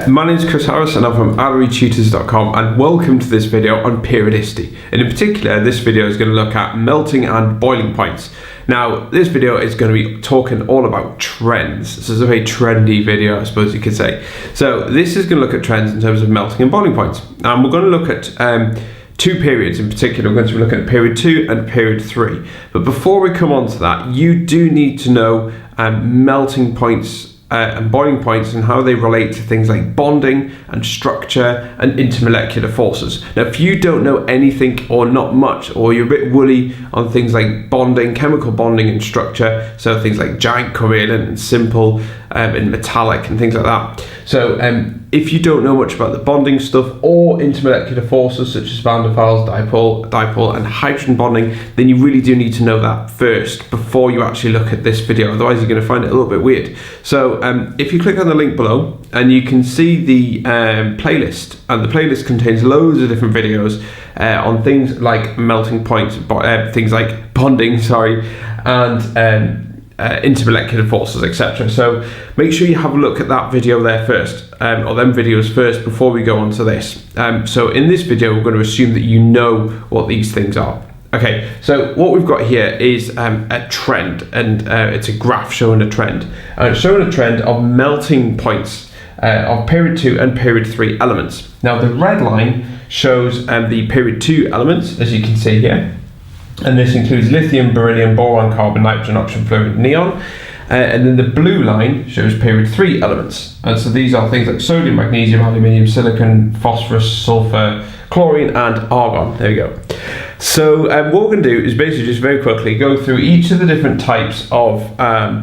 My name is Chris Harris and I'm from AlleryTutors.com, and welcome to this video on periodicity. And in particular, this video is going to look at melting and boiling points. Now, this video is going to be talking all about trends. This is a very trendy video, I suppose you could say. So this is going to look at trends in terms of melting and boiling points. And we're going to look at two periods in particular. We're going to be looking at period 2 and period 3. But before we come on to that, you do need to know melting points and boiling points and how they relate to things like bonding and structure and intermolecular forces. Now, if you don't know anything or not much, or you're a bit woolly on things like bonding, chemical bonding and structure, so things like giant covalent and simple and metallic and things like that. So if you don't know much about the bonding stuff or intermolecular forces such as van der Waals, dipole and hydrogen bonding, then you really do need to know that first before you actually look at this video. Otherwise you're going to find it a little bit weird. So if you click on the link below, and you can see the playlist, and the playlist contains loads of different videos on things like melting points, things like bonding, and intermolecular forces, etc. So make sure you have a look at that video there first, or them videos first, before we go on to this. So in this video, we're going to assume that you know what these things are. Okay, so what we've got here is a trend, and it's a graph showing a trend. And it's showing a trend of melting points of period 2 and period 3 elements. Now the red line shows the period 2 elements, as you can see here. And this includes lithium, beryllium, boron, carbon, nitrogen, oxygen, fluorine, neon. And then the blue line shows period 3 elements. And so these are things like sodium, magnesium, aluminium, silicon, phosphorus, sulfur, chlorine, and argon. There we go. So what we're going to do is basically just very quickly go through each of the different types of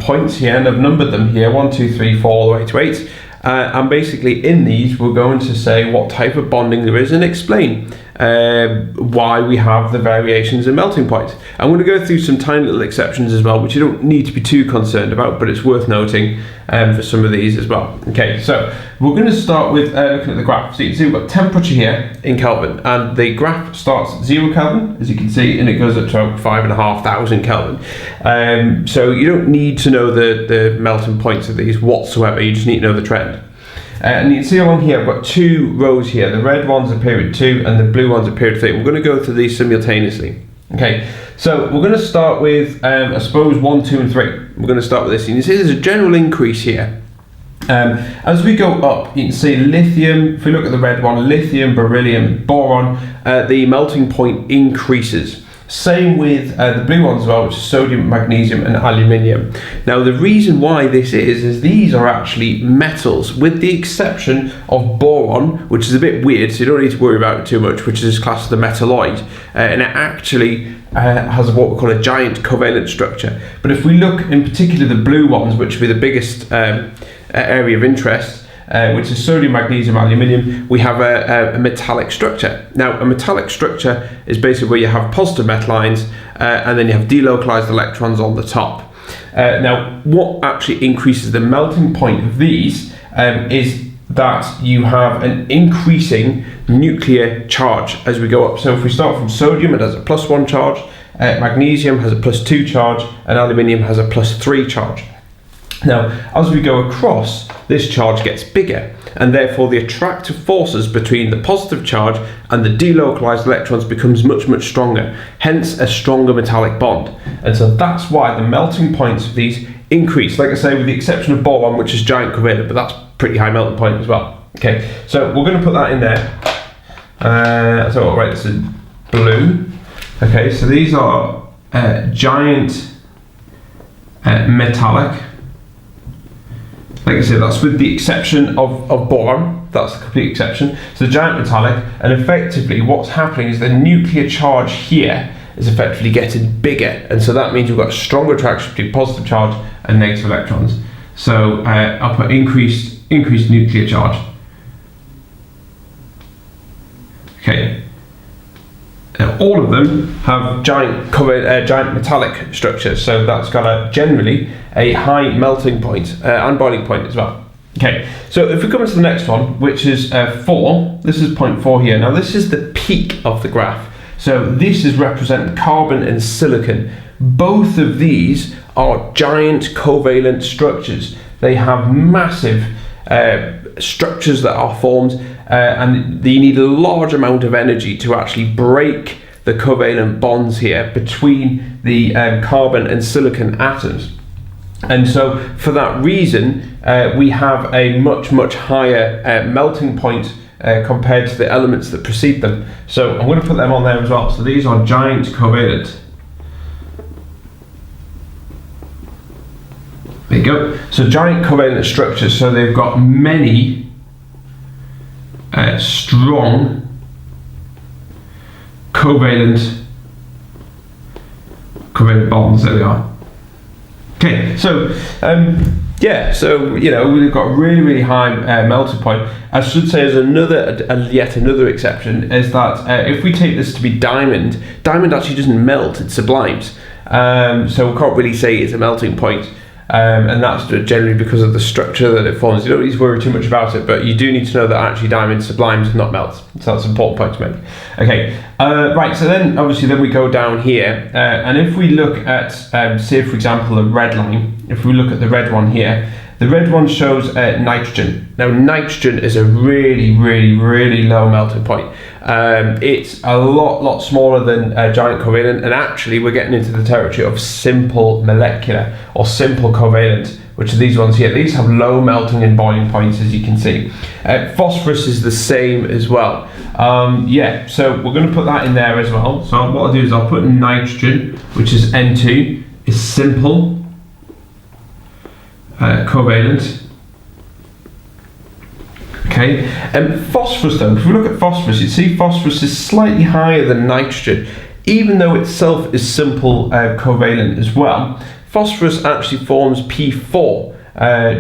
points here, and I've numbered them here, 1, 2, 3, 4, all the way to 8. And basically in these, we're going to say what type of bonding there is and explain why we have the variations in melting point. I'm going to go through some tiny little exceptions as well, which you don't need to be too concerned about, but it's worth noting for some of these as well. Okay, so we're going to start with looking at the graph. So you can see we've got temperature here in Kelvin, and the graph starts at 0 Kelvin, as you can see, and it goes up to 5,500 Kelvin. So you don't need to know the melting points of these whatsoever, you just need to know the trend. And you can see along here, I've got two rows here. The red ones are period 2 and the blue ones are period 3. We're going to go through these simultaneously. Okay, so we're going to start with, I suppose, 1, 2, and 3. We're going to start with this. You can see there's a general increase here. As we go up, you can see lithium, if we look at the red one, lithium, beryllium, boron, the melting point increases. Same with the blue ones as well, which is sodium, magnesium, and aluminium. Now, the reason why this is these are actually metals, with the exception of boron, which is a bit weird, so you don't need to worry about it too much, which is classed as a metalloid, and it actually has what we call a giant covalent structure. But if we look in particular the blue ones, which would be the biggest area of interest, which is sodium, magnesium, aluminium, we have a metallic structure. Now, a metallic structure is basically where you have positive metal ions and then you have delocalized electrons on the top. Now, what actually increases the melting point of these is that you have an increasing nuclear charge as we go up. So if we start from sodium, it has a +1 charge, magnesium has a +2 charge, and aluminium has a +3 charge. Now, as we go across, this charge gets bigger, and therefore the attractive forces between the positive charge and the delocalized electrons becomes much, much stronger, hence a stronger metallic bond. And so that's why the melting points of these increase, like I say, with the exception of boron, which is giant covalent, but that's pretty high melting point as well. Okay, so we're going to put that in there. So I'll write this in blue. Okay, so these are giant metallic. Like I said, that's with the exception of boron. That's the complete exception. So the giant metallic, and effectively what's happening is the nuclear charge here is effectively getting bigger, and so that means you've got a stronger attraction between positive charge and negative electrons. So I'll put increased nuclear charge. Okay. Now, all of them have giant metallic structures, so that's got generally a high melting point and boiling point as well. Okay, so if we come to the next one, which is 4, this is point 4 here. Now this is the peak of the graph. So this is representing carbon and silicon. Both of these are giant covalent structures. They have massive structures that are formed, and you need a large amount of energy to actually break the covalent bonds here between the carbon and silicon atoms. And so for that reason, we have a much higher melting point compared to the elements that precede them. So I'm going to put them on there as well. So these are giant covalent. There you go. So giant covalent structures, so they've got many strong covalent bonds. There we are. Okay, so yeah, so we've got really high melting point. I should say as yet another exception is that if we take this to be diamond actually doesn't melt, it sublimes. So we can't really say it's a melting point. And that's generally because of the structure that it forms. You don't need to worry too much about it, but you do need to know that actually diamond sublimes and not melts. So that's an important point to make. Okay, right, so then obviously we go down here, and if we look at, say for example, a red line, if we look at the red one here, the red one shows nitrogen. Now nitrogen is a really low melting point. It's a lot smaller than giant covalent, and actually we're getting into the territory of simple molecular or simple covalent, which are these ones here. These have low melting and boiling points, as you can see. Phosphorus is the same as well. Yeah, so we're going to put that in there as well. So what I'll do is I'll put nitrogen, which is N2, is simple covalent. Okay, and phosphorus though, if we look at phosphorus, you see phosphorus is slightly higher than nitrogen, even though itself is simple covalent as well. Phosphorus actually forms P4.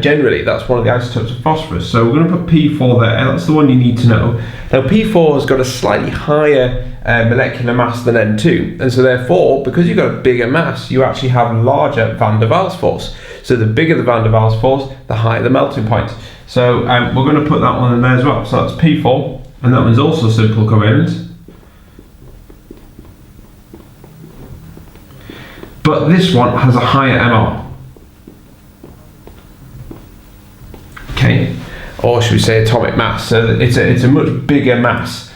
Generally, that's one of the isotopes of phosphorus. So we're going to put P4 there. That's the one you need to know. Now P4 has got a slightly higher molecular mass than N2, and so therefore, because you've got a bigger mass, you actually have larger van der Waals force. So the bigger the van der Waals force, the higher the melting point. So we're going to put that one in there as well. So that's P4, and that one's also simple covalent. But this one has a higher MR. Okay, or should we say atomic mass? So it's a much bigger mass,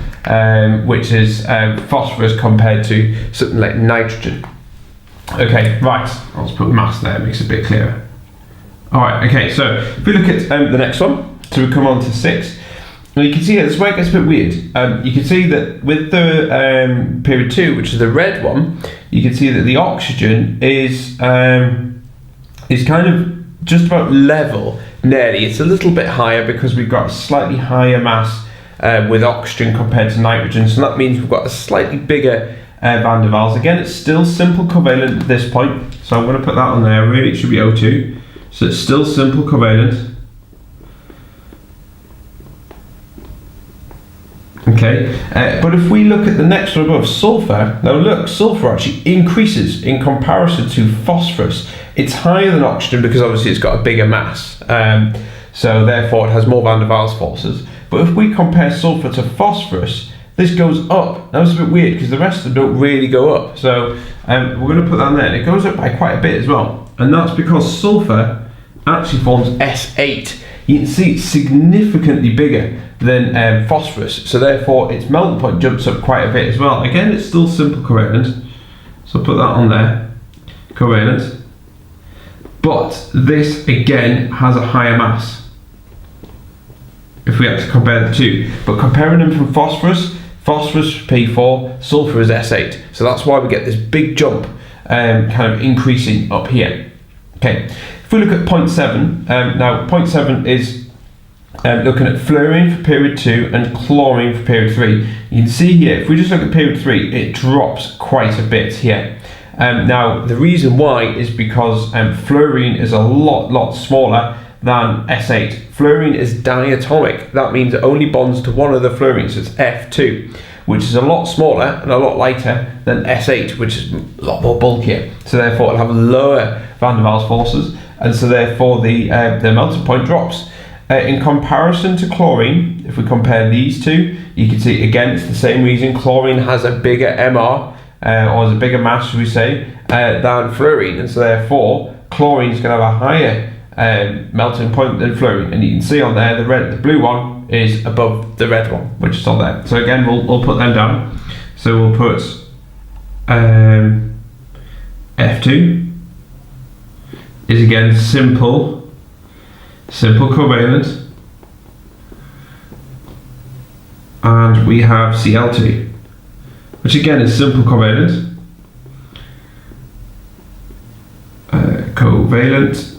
which is phosphorus compared to something like nitrogen. Okay, right, let's put mass there, it makes it a bit clearer. Alright, okay, so if we look at the next one, so we come on to 6, and you can see this where it gets a bit weird. You can see that with the period 2, which is the red one, you can see that the oxygen is kind of just about level, nearly. It's a little bit higher because we've got a slightly higher mass with oxygen compared to nitrogen, so that means we've got a slightly bigger van der Waals. Again, it's still simple covalent at this point, so I'm going to put that on there. Really, it should be O2, so it's still simple covalent. Okay, but if we look at the next one above, sulfur, now look, sulfur actually increases in comparison to phosphorus. It's higher than oxygen because obviously it's got a bigger mass, so therefore it has more van der Waals forces. But if we compare sulfur to phosphorus, this goes up. Now it's a bit weird because the rest of them don't really go up. So we're going to put that in there. And it goes up by quite a bit as well. And that's because sulfur actually forms S8. You can see it's significantly bigger than phosphorus. So therefore its melting point jumps up quite a bit as well. Again, it's still simple covalent. So put that on there. Covalent. But this again has a higher mass, if we have to compare the two. But comparing them from phosphorus is P4, sulfur is S8. So that's why we get this big jump kind of increasing up here. Okay, if we look at point 7, now point 7 is looking at fluorine for period 2 and chlorine for period 3. You can see here, if we just look at period 3, it drops quite a bit here. Now the reason why is because fluorine is a lot smaller than S8. Fluorine is diatomic. That means it only bonds to one of the fluorines, so it's F2, which is a lot smaller and a lot lighter than S8, which is a lot more bulkier. So therefore it'll have lower van der Waals forces, and so therefore the melting point drops. In comparison to chlorine, if we compare these two, you can see again it's the same reason. Chlorine has a bigger MR, or has a bigger mass, should we say, than fluorine, and so therefore chlorine is going to have a higher melting point than fluorine, and you can see on there the blue one is above the red one, which is on there. So again, we'll put them down. So we'll put F2 is again simple covalent, and we have Cl2, which again is simple covalent. Covalent,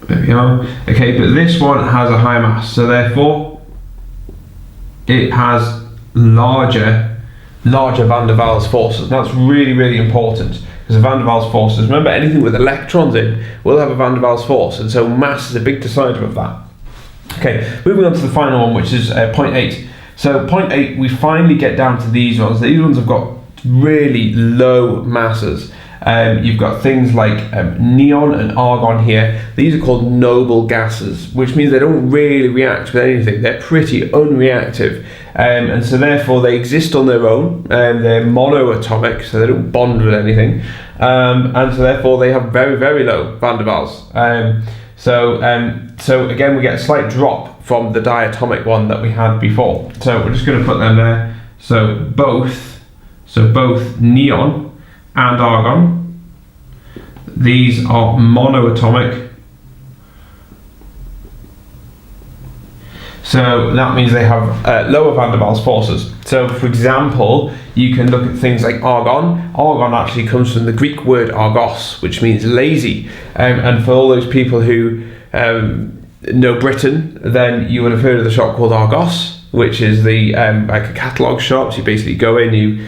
there we are. Okay, but this one has a high mass, so therefore it has larger van der Waals forces. That's really, really important, because the van der Waals forces, remember, anything with electrons in will have a van der Waals force, and so mass is a big decider of that. Okay, moving on to the final one, which is 0.8. So 0.8, we finally get down to these ones. These ones have got really low masses. You've got things like neon and argon here. These are called noble gases, which means they don't really react with anything. They're pretty unreactive, and so therefore they exist on their own. They're monoatomic, so they don't bond with anything, and so therefore they have very, very low van der Waals. So again, we get a slight drop from the diatomic one that we had before. So we're just going to put them there. So both neon and argon, these are monoatomic, so that means they have lower van der Waals forces. So for example, you can look at things like argon. Argon actually comes from the Greek word argos, which means lazy, and for all those people who know Britain, then you would have heard of the shop called Argos, which is the like a catalogue shop. So you basically go in, you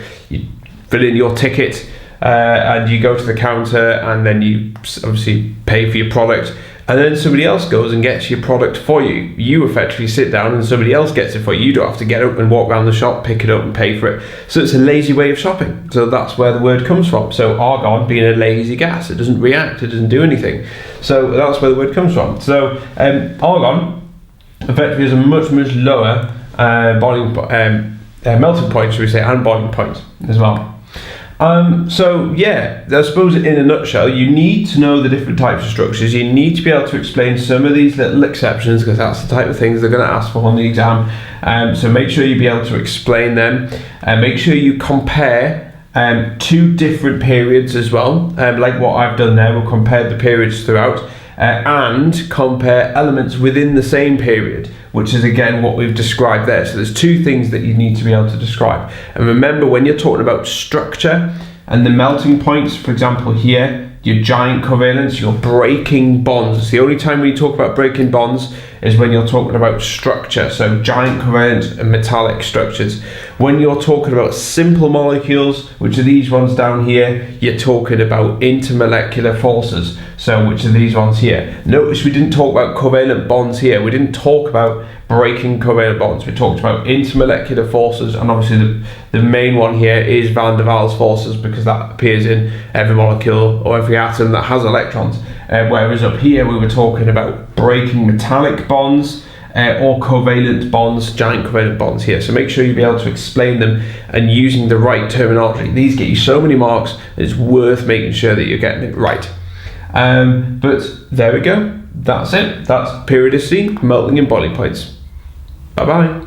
fill in your ticket, and you go to the counter, and then you obviously pay for your product, and then somebody else goes and gets your product for you. You effectively sit down and somebody else gets it for you. You don't have to get up and walk around the shop, pick it up and pay for it. So it's a lazy way of shopping. So that's where the word comes from. So argon being a lazy gas, it doesn't react, it doesn't do anything. So that's where the word comes from. So argon effectively has a much, much lower melting point, should we say, and boiling point as well. So yeah, I suppose in a nutshell, you need to know the different types of structures. You need to be able to explain some of these little exceptions, because that's the type of things they're going to ask for on the exam. So make sure you be able to explain them, and make sure you compare two different periods as well, like what I've done there. We'll compare the periods throughout, and compare elements within the same period, which is again what we've described there. So there's two things that you need to be able to describe. And remember, when you're talking about structure and the melting points, for example here, your giant covalents, you're breaking bonds. The only time we talk about breaking bonds is when you're talking about structure, so giant covalent and metallic structures. When you're talking about simple molecules, which are these ones down here, you're talking about intermolecular forces, so which are these ones here. Notice we didn't talk about covalent bonds here. We didn't talk about breaking covalent bonds. We talked about intermolecular forces, and obviously the main one here is van der Waals forces, because that appears in every molecule or every atom that has electrons. Whereas up here we were talking about breaking metallic bonds or covalent bonds, giant covalent bonds here. So make sure you be able to explain them and using the right terminology. These get you so many marks, it's worth making sure that you're getting it right. But there we go. That's it. That's periodicity, melting and boiling points. Bye bye.